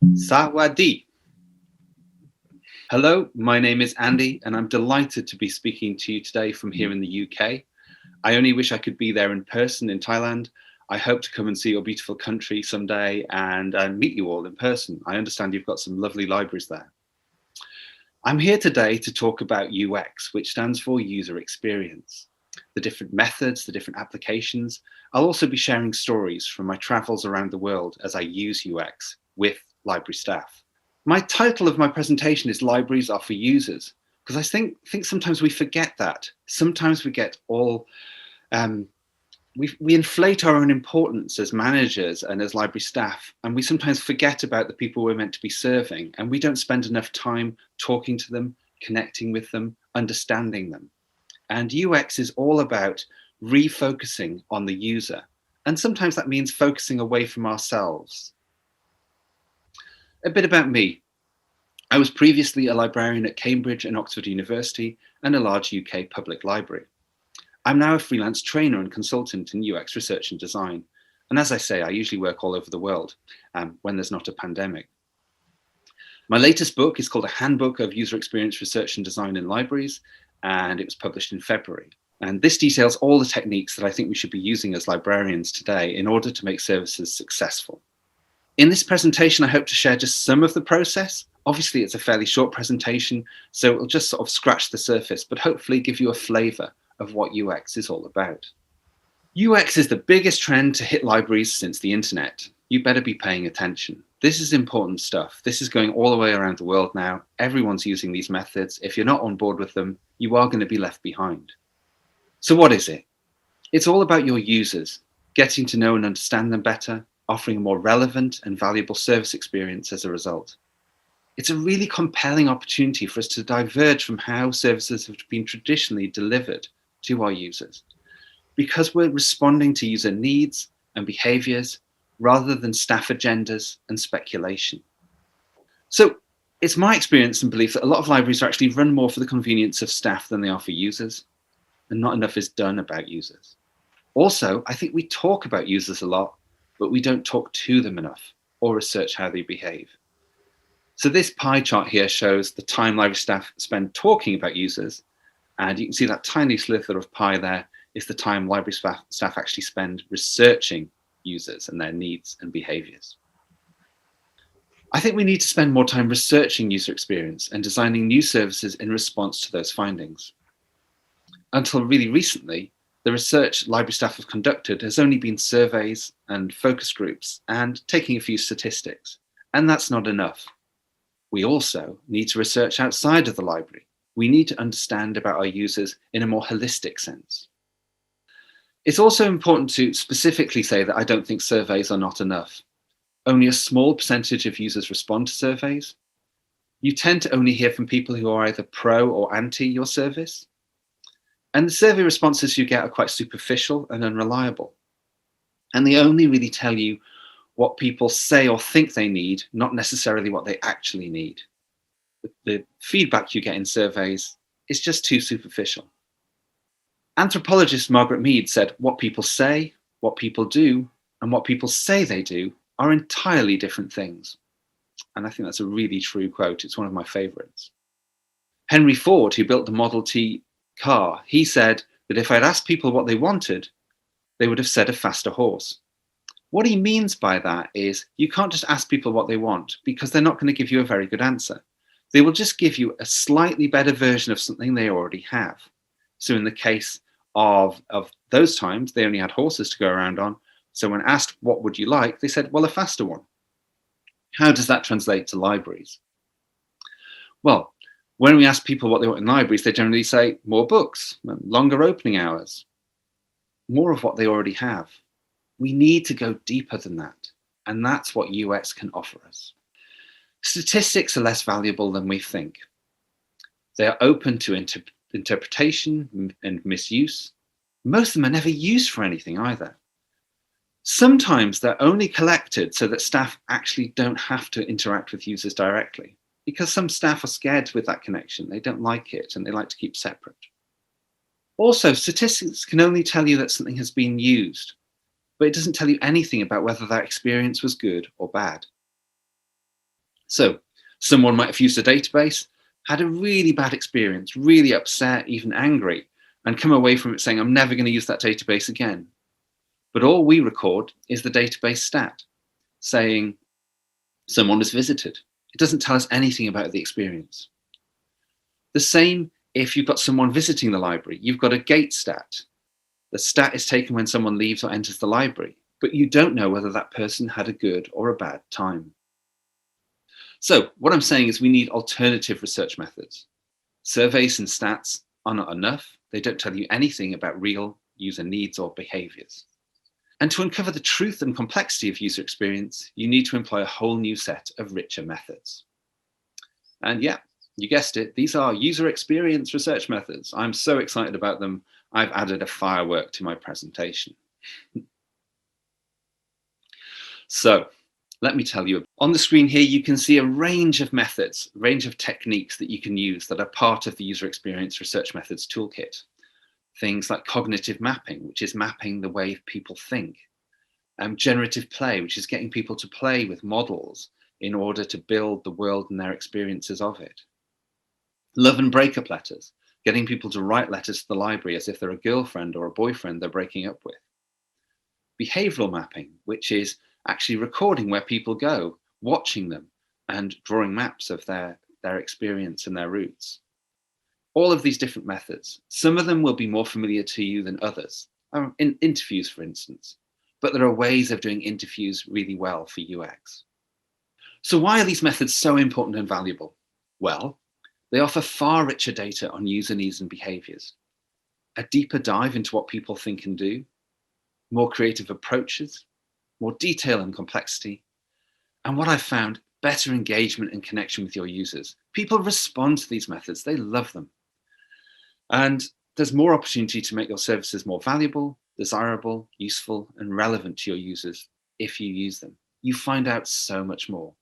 Sawadi. Hello, my name is Andy, and I'm delighted to be speaking to you today from here in the UK. I only wish I could be there in person in Thailand. I hope to come and see your beautiful country someday and meet you all in person. I understand you've got some lovely libraries there. I'm here today to talk about UX, which stands for user experience. The different methods, the different applications. I'll also be sharing stories from my travels around the world as I use UX with library staff. My title of my presentation is Libraries Are for Users, because I think sometimes we forget that. Sometimes we get all, we inflate our own importance as managers and as library staff, and we sometimes forget about the people we're meant to be serving, and we don't spend enough time talking to them, connecting with them, understanding them. And UX is all about refocusing on the user. And sometimes that means focusing away from ourselves. A bit about me. I was previously a librarian at Cambridge and Oxford University and a large UK public library. I'm now a freelance trainer and consultant in UX research and design. And as I say, I usually work all over the world when there's not a pandemic. My latest book is called A Handbook of User Experience Research and Design in Libraries, and it was published in February. And this details all the techniques that I think we should be using as librarians today in order to make services successful. In this presentation, I hope to share just some of the process. Obviously, it's a fairly short presentation, so it'll just sort of scratch the surface, but hopefully give you a flavor of what UX is all about. UX is the biggest trend to hit libraries since the internet. You better be paying attention. This is important stuff. This is going all the way around the world now. Everyone's using these methods. If you're not on board with them, you are going to be left behind. So what is it? It's all about your users, getting to know and understand them better, offering a more relevant and valuable service experience as a result. It's a really compelling opportunity for us to diverge from how services have been traditionally delivered to our users, because we're responding to user needs and behaviors rather than staff agendas and speculation. So it's my experience and belief that a lot of libraries are actually run more for the convenience of staff than they are for users, and not enough is done about users. Also, I think we talk about users a lot, but we don't talk to them enough or research how they behave. So this pie chart here shows the time library staff spend talking about users, and you can see that tiny sliver of pie there is the time library staff actually spend researching users and their needs and behaviors. I think we need to spend more time researching user experience and designing new services in response to those findings. Until really recently, the research library staff have conducted has only been surveys and focus groups and taking a few statistics, and that's not enough. We also need to research outside of the library. We need to understand about our users in a more holistic sense. It's also important to specifically say that I don't think surveys are not enough. Only a small percentage of users respond to surveys. You tend to only hear from people who are either pro or anti your service. And the survey responses you get are quite superficial and unreliable. And they only really tell you what people say or think they need, not necessarily what they actually need. The feedback you get in surveys is just too superficial. Anthropologist Margaret Mead said, what people say, what people do, and what people say they do are entirely different things. And I think that's a really true quote. It's one of my favorites. Henry Ford, who built the Model T car, he said that if I'd asked people what they wanted, they would have said a faster horse. What he means by that is you can't just ask people what they want, because they're not going to give you a very good answer. They will just give you a slightly better version of something they already have. So in the case of those times, they only had horses to go around on. So when asked, what would you like? They said, well, a faster one. How does that translate to libraries? Well, when we ask people what they want in libraries, they generally say more books, longer opening hours, more of what they already have. We need to go deeper than that. And that's what UX can offer us. Statistics are less valuable than we think. They are open to interpretation and misuse. Most of them are never used for anything either. Sometimes they're only collected so that staff actually don't have to interact with users directly, because some staff are scared with that connection. They don't like it and they like to keep separate. Also, statistics can only tell you that something has been used, but it doesn't tell you anything about whether that experience was good or bad. So someone might have used a database, had a really bad experience, really upset, even angry, and come away from it saying, I'm never going to use that database again. But all we record is the database stat saying someone was visited. It doesn't tell us anything about the experience. The same if you've got someone visiting the library, you've got a gate stat. The stat is taken when someone leaves or enters the library, but you don't know whether that person had a good or a bad time. So what I'm saying is we need alternative research methods. Surveys and stats are not enough. They don't tell you anything about real user needs or behaviors. And to uncover the truth and complexity of user experience, you need to employ a whole new set of richer methods. And yeah, you guessed it, these are user experience research methods. I'm so excited about them. I've added a firework to my presentation. So let me tell you, on the screen here, you can see a range of methods, a range of techniques that you can use that are part of the user experience research methods toolkit. Things like cognitive mapping, which is mapping the way people think. Generative play, which is getting people to play with models in order to build the world and their experiences of it. Love and breakup letters, getting people to write letters to the library as if they're a girlfriend or a boyfriend they're breaking up with. Behavioral mapping, which is actually recording where people go, watching them, and drawing maps of their experience and their routes. All of these different methods, some of them will be more familiar to you than others, in interviews, for instance, but there are ways of doing interviews really well for UX. So why are these methods so important and valuable? Well, they offer far richer data on user needs and behaviors, a deeper dive into what people think and do, more creative approaches, more detail and complexity, and what I've found, better engagement and connection with your users. People respond to these methods, they love them. And there's more opportunity to make your services more valuable, desirable, useful, and relevant to your users if you use them. You find out so much more.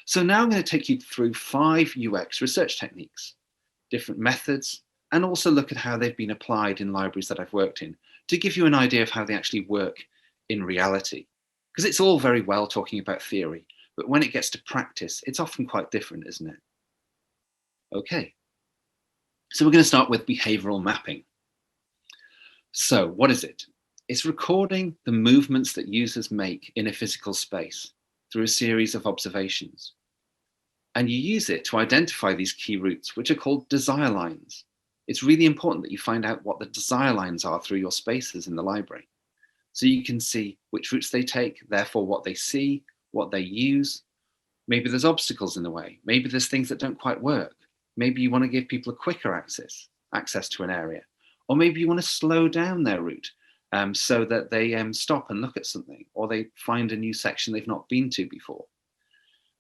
So now I'm going to take you through 5 UX research techniques, different methods, and also look at how they've been applied in libraries that I've worked in to give you an idea of how they actually work in reality. Because it's all very well talking about theory, but when it gets to practice, it's often quite different, isn't it? Okay. So we're going to start with behavioral mapping. So what is it? It's recording the movements that users make in a physical space through a series of observations. And you use it to identify these key routes, which are called desire lines. It's really important that you find out what the desire lines are through your spaces in the library. So you can see which routes they take, therefore what they see, what they use. Maybe there's obstacles in the way. Maybe there's things that don't quite work. Maybe you want to give people a quicker access to an area. Or maybe you want to slow down their route so that they stop and look at something, or they find a new section they've not been to before.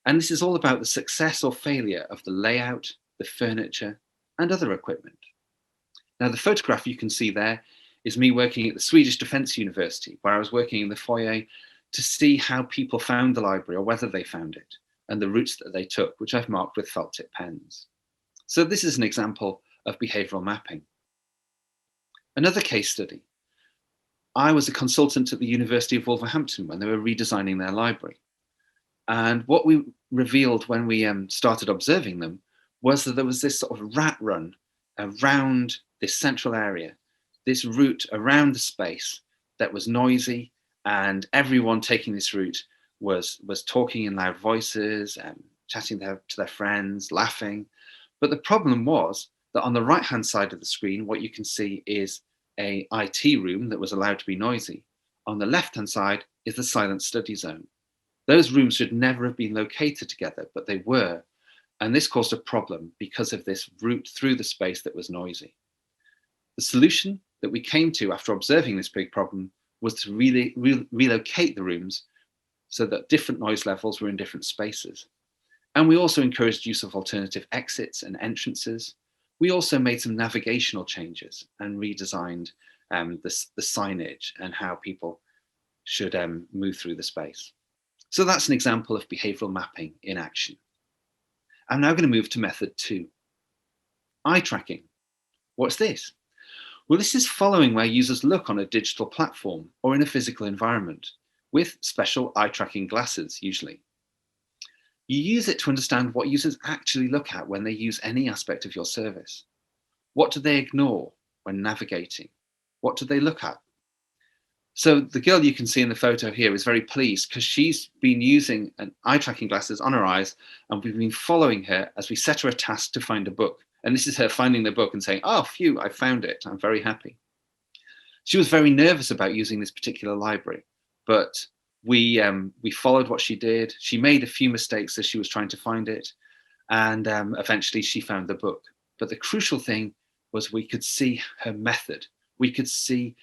And this is all about the success or failure of the layout, the furniture, and other equipment. Now, the photograph you can see there is me working at the Swedish Defence University, where I was working in the foyer to see how people found the library or whether they found it, and the routes that they took, which I've marked with felt tip pens. So this is an example of behavioral mapping. Another case study. I was a consultant at the University of Wolverhampton when they were redesigning their library. And what we revealed when we started observing them was that there was this sort of rat run around this central area, this route around the space that was noisy, and everyone taking this route was talking in loud voices and chatting to their friends, laughing. But the problem was that on the right-hand side of the screen, what you can see is a IT room that was allowed to be noisy. On the left-hand side is the silent study zone. Those rooms should never have been located together, but they were. And this caused a problem because of this route through the space that was noisy. The solution that we came to after observing this big problem was to relocate the rooms so that different noise levels were in different spaces. And we also encouraged use of alternative exits and entrances. We also made some navigational changes and redesigned the signage and how people should move through the space. So that's an example of behavioral mapping in action. I'm now going to move to method 2. Eye tracking. What's this? Well, this is following where users look on a digital platform or in a physical environment with special eye tracking glasses, usually. You use it to understand what users actually look at when they use any aspect of your service. What do they ignore when navigating? What do they look at? So the girl you can see in the photo here is very pleased because she's been using an eye tracking glasses on her eyes, and we've been following her as we set her a task to find a book. And this is her finding the book and saying, "Oh, phew, I found it. I'm very happy." She was very nervous about using this particular library, but we followed what she did. She made a few mistakes as she was trying to find it, and eventually she found the book. But the crucial thing was we could see her method. We could see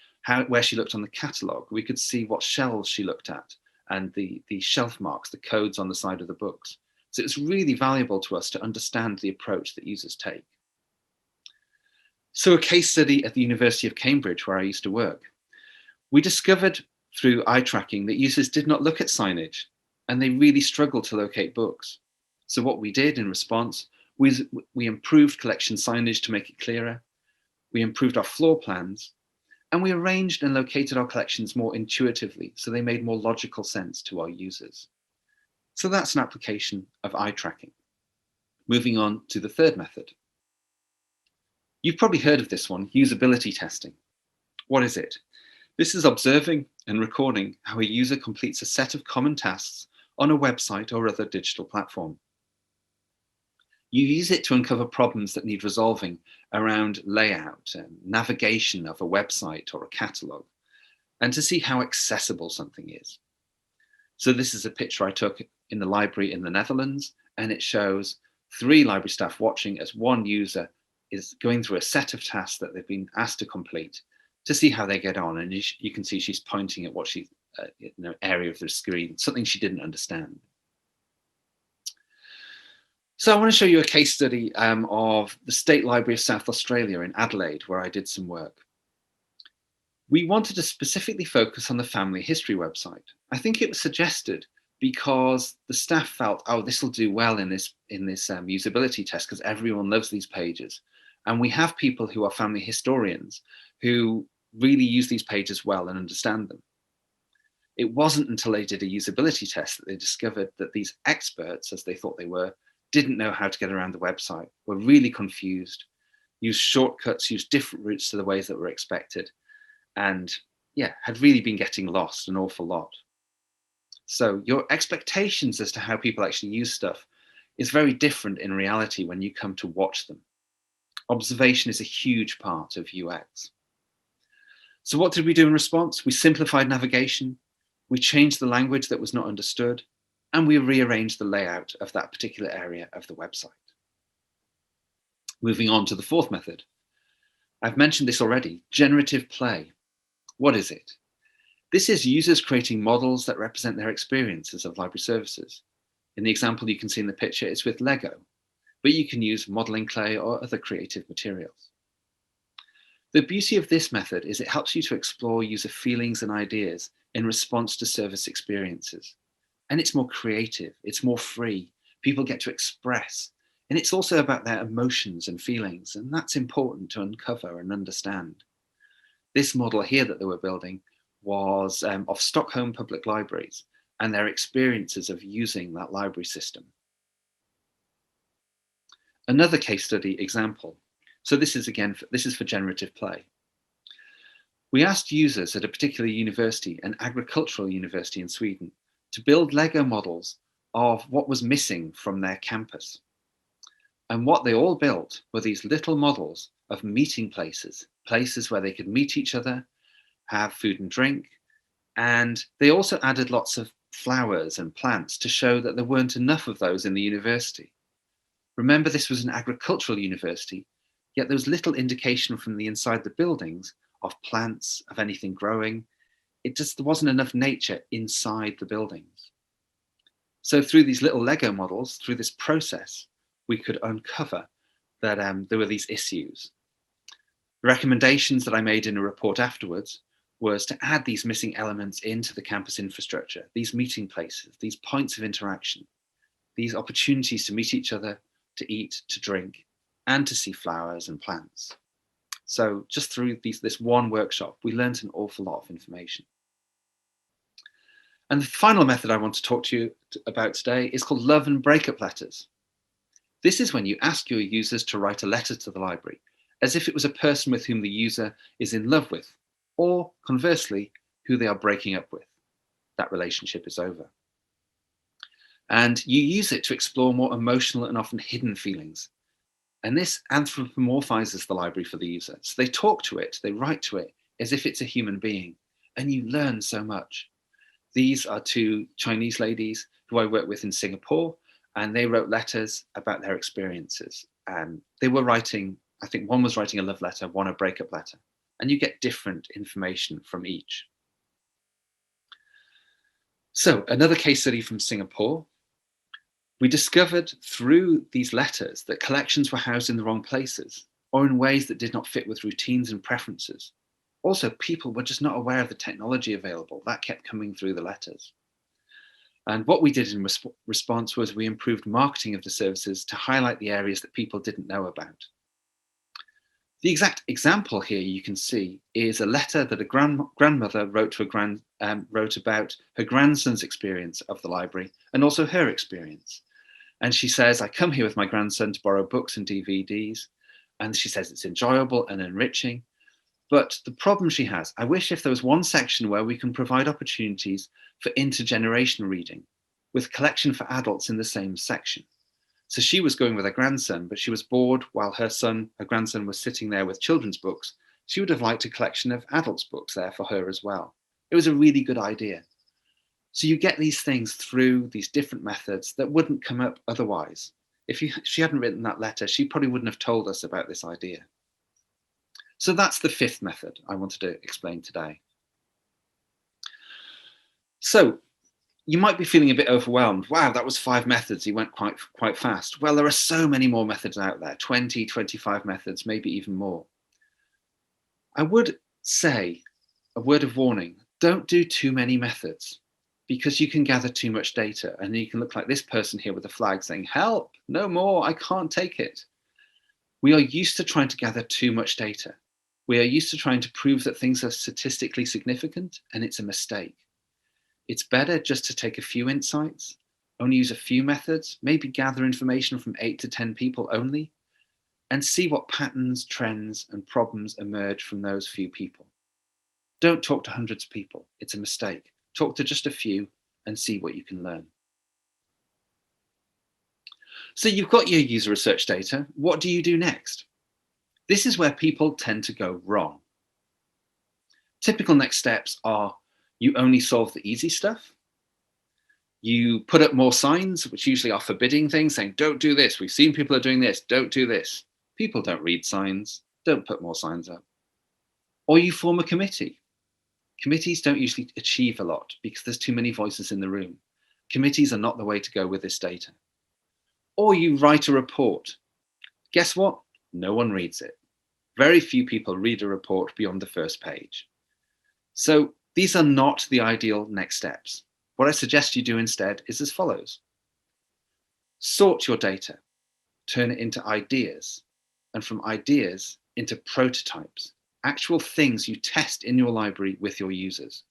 where she looked on the catalogue. We could see what shelves she looked at and the shelf marks, the codes on the side of the books. So it's really valuable to us to understand the approach that users take. So a case study at the University of Cambridge, where I used to work, we discovered through eye tracking that users did not look at signage and they really struggled to locate books. So what we did in response was we improved collection signage to make it clearer. We improved our floor plans, and we arranged and located our collections more intuitively so they made more logical sense to our users. So that's an application of eye tracking. Moving on to the third method. You've probably heard of this one, usability testing. What is it? This is observing and recording how a user completes a set of common tasks on a website or other digital platform. You use it to uncover problems that need resolving around layout and navigation of a website or a catalogue, and to see how accessible something is. So this is a picture I took in the library in the Netherlands, and it shows 3 library staff watching as one user is going through a set of tasks that they've been asked to complete to see how they get on. And you can see she's pointing at what she, area of the screen, something she didn't understand. So I want to show you a case study of the State Library of South Australia in Adelaide, where I did some work. We wanted to specifically focus on the family history website. I think it was suggested because the staff felt, oh, this will do well in this usability test because everyone loves these pages. And we have people who are family historians who really use these pages well and understand them. It wasn't until they did a usability test that they discovered that these experts, as they thought they were, didn't know how to get around the website, were really confused, used shortcuts, used different routes to the ways that were expected, and had really been getting lost an awful lot. So your expectations as to how people actually use stuff is very different in reality when you come to watch them. Observation is a huge part of UX. So what did we do in response? We simplified navigation, we changed the language that was not understood, and we rearranged the layout of that particular area of the website. Moving on to the fourth method. I've mentioned this already, generative play. What is it? This is users creating models that represent their experiences of library services. In the example you can see in the picture, it's with Lego, but you can use modeling clay or other creative materials. The beauty of this method is it helps you to explore user feelings and ideas in response to service experiences. And it's more creative, it's more free, people get to express. And it's also about their emotions and feelings, and that's important to uncover and understand. This model here that they were building was of Stockholm public libraries and their experiences of using that library system. Another case study example. So this is for generative play. We asked users at a particular university, an agricultural university in Sweden, to build Lego models of what was missing from their campus. And what they all built were these little models of meeting places, places where they could meet each other, have food and drink, and they also added lots of flowers and plants to show that there weren't enough of those in the university. Remember, this was an agricultural university, yet there was little indication from the inside the buildings of plants, of anything growing. There wasn't enough nature inside the buildings. So through these little Lego models, through this process, we could uncover that there were these issues. The recommendations that I made in a report afterwards was to add these missing elements into the campus infrastructure, these meeting places, these points of interaction, these opportunities to meet each other, to eat, to drink, and to see flowers and plants. So just through this one workshop, we learned an awful lot of information. And the final method I want to talk to you about today is called love and breakup letters. This is when you ask your users to write a letter to the library, as if it was a person with whom the user is in love with, or conversely, who they are breaking up with. That relationship is over. And you use it to explore more emotional and often hidden feelings. And this anthropomorphizes the library for the user. So they talk to it, they write to it as if it's a human being, and you learn so much. These are two Chinese ladies who I work with in Singapore, and they wrote letters about their experiences. And they were writing, I think one was writing a love letter, one a breakup letter, and you get different information from each. So another case study from Singapore. We discovered through these letters that collections were housed in the wrong places or in ways that did not fit with routines and preferences. Also, people were just not aware of the technology available. That kept coming through the letters. And what we did in response was we improved marketing of the services to highlight the areas that people didn't know about. The exact example here you can see is a letter that a grandmother wrote to wrote about her grandson's experience of the library and also her experience. And she says, I come here with my grandson to borrow books and DVDs. And she says it's enjoyable and enriching. But the problem she has, I wish if there was one section where we can provide opportunities for intergenerational reading with collection for adults in the same section. So she was going with her grandson, but she was bored while her grandson was sitting there with children's books. She would have liked a collection of adults' books there for her as well. It was a really good idea. So you get these things through these different methods that wouldn't come up otherwise. If she hadn't written that letter, she probably wouldn't have told us about this idea. So that's the fifth method I wanted to explain today. So you might be feeling a bit overwhelmed. Wow, that was 5 methods. He went quite fast. Well, there are so many more methods out there, 20, 25 methods, maybe even more. I would say a word of warning, don't do too many methods because you can gather too much data and you can look like this person here with a flag saying, help, no more, I can't take it. We are used to trying to gather too much data. We are used to trying to prove that things are statistically significant, and it's a mistake. It's better just to take a few insights, only use a few methods, maybe gather information from 8 to 10 people only, and see what patterns, trends, and problems emerge from those few people. Don't talk to hundreds of people. It's a mistake. Talk to just a few and see what you can learn. So you've got your user research data. What do you do next? This is where people tend to go wrong. Typical next steps are you only solve the easy stuff. You put up more signs, which usually are forbidding things, saying, don't do this. We've seen people are doing this. Don't do this. People don't read signs. Don't put more signs up. Or you form a committee. Committees don't usually achieve a lot because there's too many voices in the room. Committees are not the way to go with this data. Or you write a report. Guess what? No one reads it. Very few people read a report beyond the first page. So these are not the ideal next steps. What I suggest you do instead is as follows. Sort your data, turn it into ideas, and from ideas into prototypes, actual things you test in your library with your users,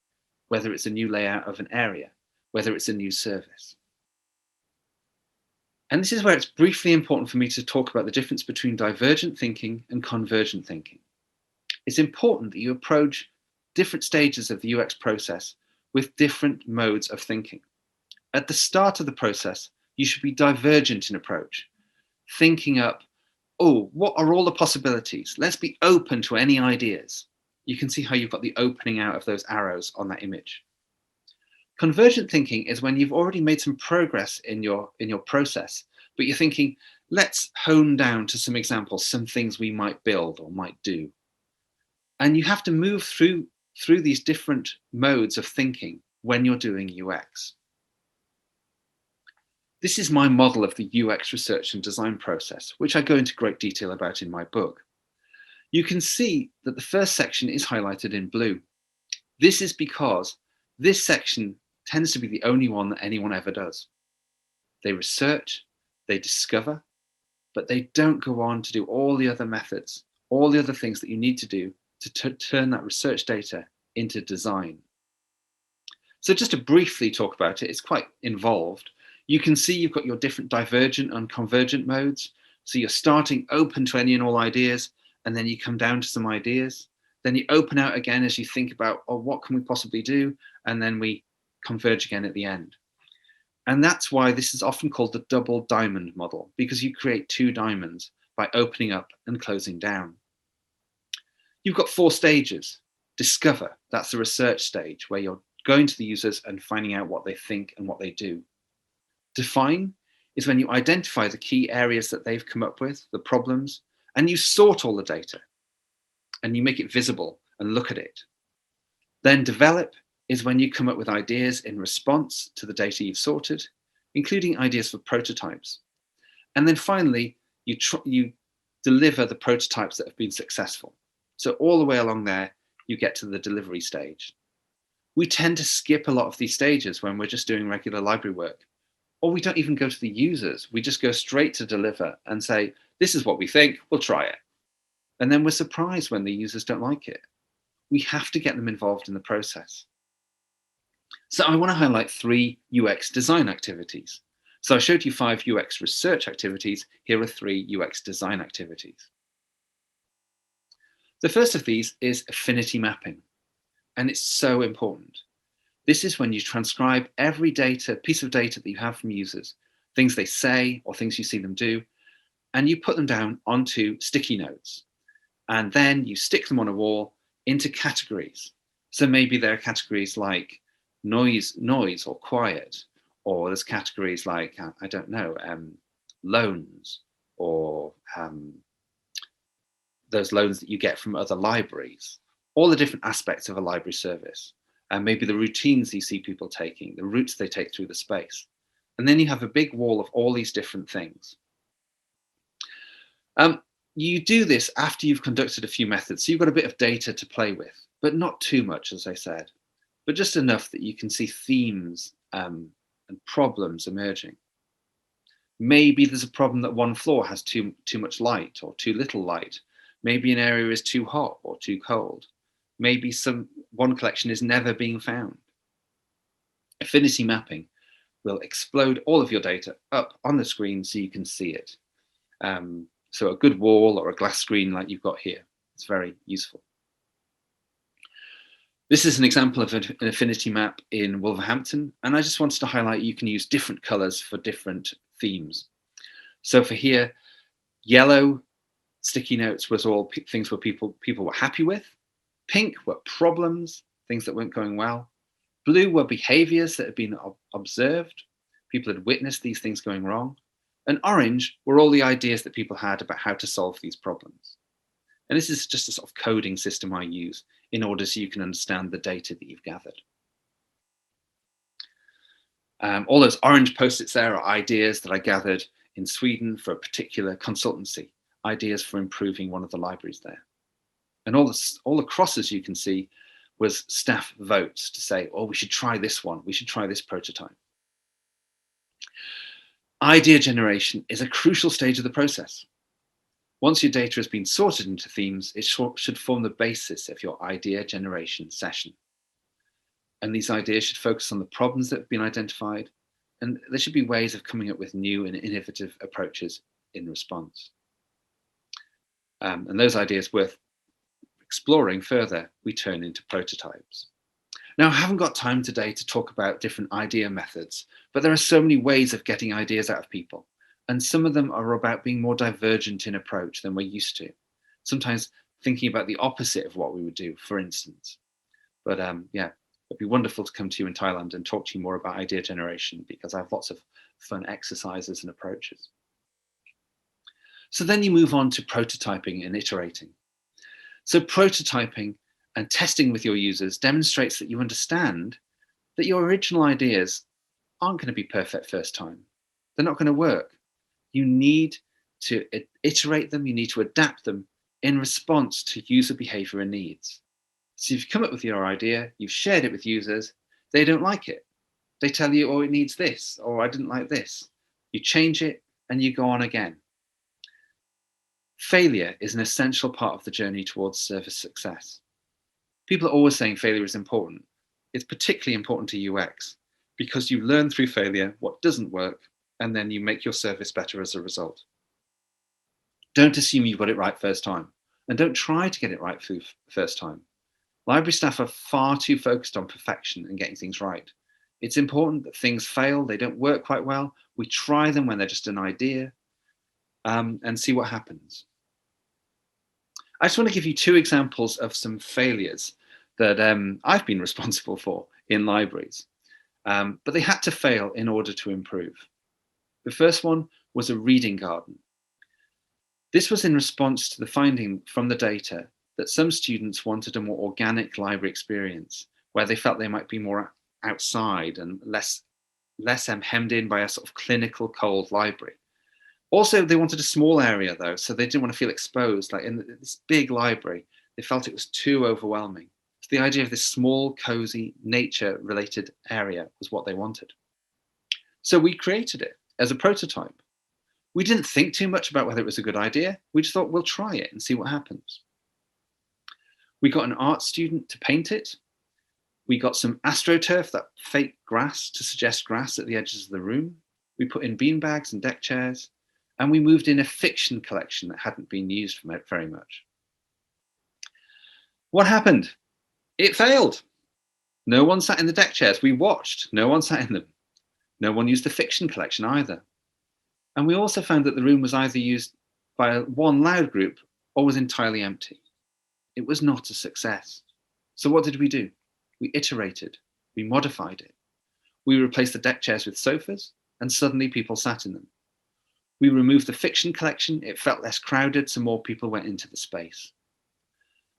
whether it's a new layout of an area, whether it's a new service. And this is where it's briefly important for me to talk about the difference between divergent thinking and convergent thinking. It's important that you approach different stages of the UX process with different modes of thinking. At the start of the process, you should be divergent in approach, thinking up, oh, what are all the possibilities? Let's be open to any ideas. You can see how you've got the opening out of those arrows on that image. Convergent thinking is when you've already made some progress in your process, but you're thinking, let's hone down to some examples, some things we might build or might do. And you have to move through these different modes of thinking when you're doing UX. This is my model of the UX research and design process, which I go into great detail about in my book. You can see that the first section is highlighted in blue. This is because this section tends to be the only one that anyone ever does. They research, they discover, but they don't go on to do all the other methods, all the other things that you need to do to turn that research data into design. So just to briefly talk about it, it's quite involved. You can see you've got your different divergent and convergent modes. So you're starting open to any and all ideas, and then you come down to some ideas. Then you open out again as you think about, oh, what can we possibly do? And then we converge again at the end. And that's why this is often called the double diamond model, because you create two diamonds by opening up and closing down. You've got 4 stages. Discover, that's the research stage, where you're going to the users and finding out what they think and what they do. Define is when you identify the key areas that they've come up with, the problems, and you sort all the data and you make it visible and look at it. Then develop is when you come up with ideas in response to the data you've sorted, including ideas for prototypes. And then finally, you deliver the prototypes that have been successful. So all the way along there, you get to the delivery stage. We tend to skip a lot of these stages when we're just doing regular library work, or we don't even go to the users. We just go straight to deliver and say, this is what we think, we'll try it. And then we're surprised when the users don't like it. We have to get them involved in the process. So I want to highlight 3 UX design activities. So I showed you 5 UX research activities. Here are 3 UX design activities. The first of these is affinity mapping, and it's so important. This is when you transcribe every piece of data that you have from users, things they say or things you see them do, and you put them down onto sticky notes. And then you stick them on a wall into categories. So maybe there are categories like noise or quiet, or there's categories like, I don't know, loans, or those loans that you get from other libraries, all the different aspects of a library service, and maybe the routines you see people taking, the routes they take through the space. And then you have a big wall of all these different things. You do this after you've conducted a few methods, so you've got a bit of data to play with, but not too much, as I said, but just enough that you can see themes and problems emerging. Maybe there's a problem that one floor has too much light or too little light. Maybe an area is too hot or too cold. Maybe one collection is never being found. Affinity mapping will explode all of your data up on the screen so you can see it. So a good wall or a glass screen like you've got here, it's very useful. This is an example of an affinity map in Wolverhampton, and I just wanted to highlight you can use different colors for different themes. So for here, yellow sticky notes was all things where people were happy with. Pink were problems, things that weren't going well. Blue were behaviors that had been observed. People had witnessed these things going wrong. And orange were all the ideas that people had about how to solve these problems. And this is just a sort of coding system I use in order so you can understand the data that you've gathered. All those orange post-its there are ideas that I gathered in Sweden for a particular consultancy, ideas for improving one of the libraries there. And all the crosses you can see was staff votes to say, oh, we should try this one, we should try this prototype. Idea generation is a crucial stage of the process. Once your data has been sorted into themes, it should form the basis of your idea generation session. And these ideas should focus on the problems that have been identified, and there should be ways of coming up with new and innovative approaches in response. And those ideas worth exploring further, we turn into prototypes. Now, I haven't got time today to talk about different idea methods, but there are so many ways of getting ideas out of people. And some of them are about being more divergent in approach than we're used to. Sometimes thinking about the opposite of what we would do, for instance. But yeah, it'd be wonderful to come to you in Thailand and talk to you more about idea generation, because I have lots of fun exercises and approaches. So then you move on to prototyping and iterating. So prototyping and testing with your users demonstrates that you understand that your original ideas aren't going to be perfect first time. They're not going to work. You need to iterate them, you need to adapt them in response to user behavior and needs. So you've come up with your idea, you've shared it with users, they don't like it. They tell you, oh, it needs this, or I didn't like this. You change it and you go on again. Failure is an essential part of the journey towards service success. People are always saying failure is important, It's particularly important to UX because you learn through failure what doesn't work, and then you make your service better as a result. Don't assume you've got it right first time, and don't try to get it right first time. Library staff are far too focused on perfection and getting things right. It's important that things fail, they don't work quite well. We try them when they're just an idea, and see what happens. I just want to give you two examples of some failures that I've been responsible for in libraries, but they had to fail in order to improve. The first one was a reading garden. This was in response to the finding from the data that some students wanted a more organic library experience where they felt they might be more outside and less hemmed in by a sort of clinical cold library. Also, they wanted a small area though, so they didn't want to feel exposed. Like in this big library, they felt it was too overwhelming. So the idea of this small, cozy, nature-related area was what they wanted. So we created it as a prototype. We didn't think too much about whether it was a good idea. We just thought, we'll try it and see what happens. We got an art student to paint it. We got some astroturf, that fake grass, to suggest grass at the edges of the room. We put in beanbags and deck chairs. And we moved in a fiction collection that hadn't been used very much. What happened? It failed. No one sat in the deck chairs. We watched. No one sat in them. No one used the fiction collection either. And we also found that the room was either used by one loud group or was entirely empty. It was not a success. So what did we do? We iterated. We modified it. We replaced the deck chairs with sofas, and suddenly people sat in them. We removed the fiction collection. It felt less crowded, so more people went into the space.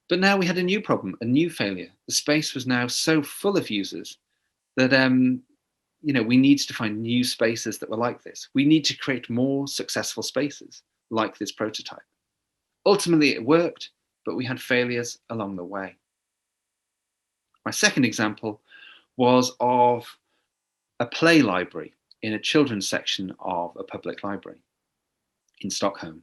But now we had a new problem, a new failure. The space was now so full of users that we needed to find new spaces that were like this. We need to create more successful spaces like this prototype. Ultimately, it worked, but we had failures along the way. My second example was of a play library in a children's section of a public library in Stockholm.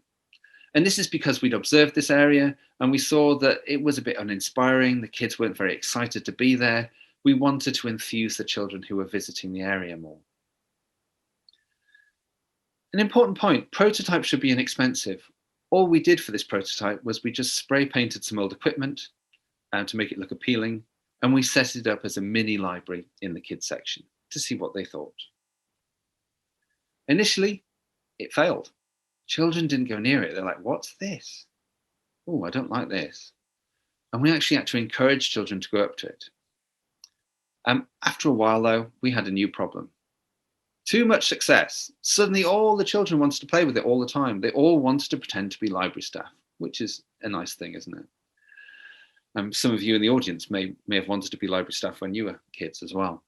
And this is because we'd observed this area and we saw that it was a bit uninspiring. The kids weren't very excited to be there. We wanted to enthuse the children who were visiting the area more. An important point, prototypes should be inexpensive. All we did for this prototype was we just spray painted some old equipment to make it look appealing, and we set it up as a mini library in the kids section to see what they thought. Initially, it failed. Children didn't go near it. They're like, what's this? Oh, I don't like this. And we actually had to encourage children to go up to it. After a while, though, we had a new problem. Too much success. Suddenly, all the children wanted to play with it all the time. They all wanted to pretend to be library staff, which is a nice thing, isn't it? Some of you in the audience may have wanted to be library staff when you were kids as well.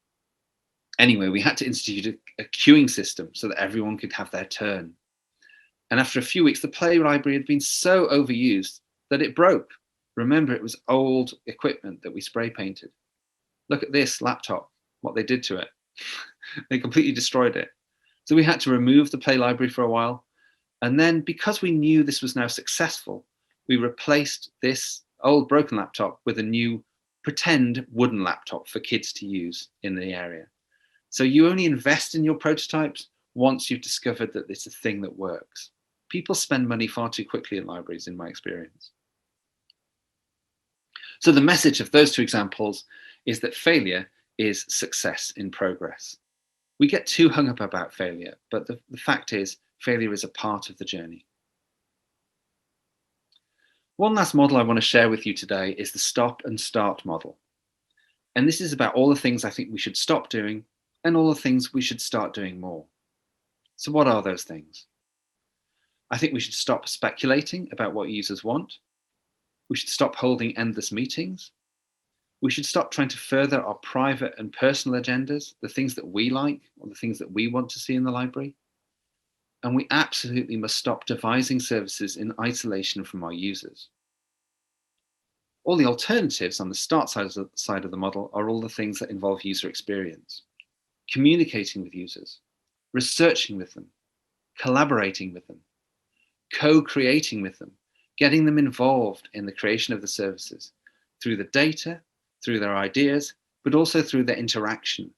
Anyway, we had to institute a queuing system so that everyone could have their turn. And after a few weeks, the play library had been so overused that it broke. Remember, it was old equipment that we spray painted. Look at this laptop, what they did to it. They completely destroyed it. So we had to remove the play library for a while. And then because we knew this was now successful, we replaced this old broken laptop with a new pretend wooden laptop for kids to use in the area. So you only invest in your prototypes once you've discovered that it's a thing that works. People spend money far too quickly in libraries, in my experience. So the message of those two examples is that failure is success in progress. We get too hung up about failure, but the fact is, failure is a part of the journey. One last model I want to share with you today is the stop and start model. And this is about all the things I think we should stop doing and all the things we should start doing more. So what are those things? I think we should stop speculating about what users want. We should stop holding endless meetings. We should stop trying to further our private and personal agendas, the things that we like or the things that we want to see in the library. And we absolutely must stop devising services in isolation from our users. All the alternatives on the start side of the model are all the things that involve user experience, communicating with users, researching with them, collaborating with them, co-creating with them, getting them involved in the creation of the services through the data, through their ideas, but also through their interaction.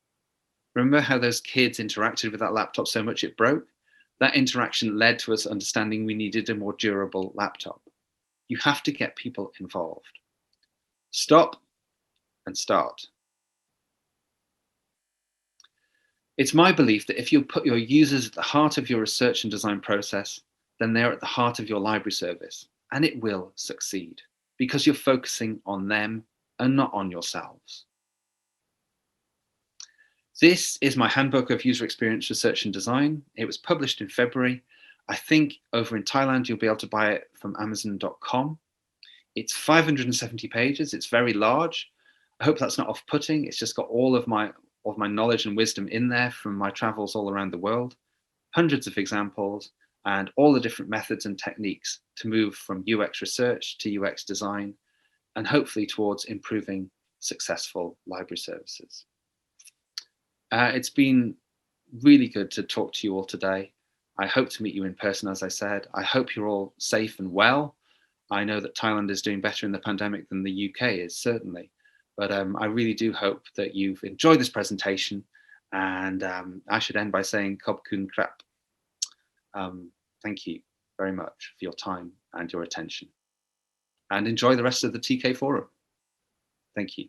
Remember how those kids interacted with that laptop so much it broke? That interaction led to us understanding we needed a more durable laptop. You have to get people involved. Stop and start. It's my belief that if you put your users at the heart of your research and design process, then they're at the heart of your library service, and it will succeed because you're focusing on them and not on yourselves. This is my handbook of user experience research and design. It was published in February. I think over in Thailand, you'll be able to buy it from Amazon.com. It's 570 pages. It's very large. I hope that's not off-putting. It's just got all of my knowledge and wisdom in there from my travels all around the world, hundreds of examples, and all the different methods and techniques to move from UX research to UX design, and hopefully towards improving successful library services. It's been really good to talk to you all today. I hope to meet you in person, as I said. I hope you're all safe and well. I know that Thailand is doing better in the pandemic than the UK is, certainly. But I really do hope that you've enjoyed this presentation. And I should end by saying Khop Kun Krap. Thank you very much for your time and your attention. And enjoy the rest of the TK Forum. Thank you.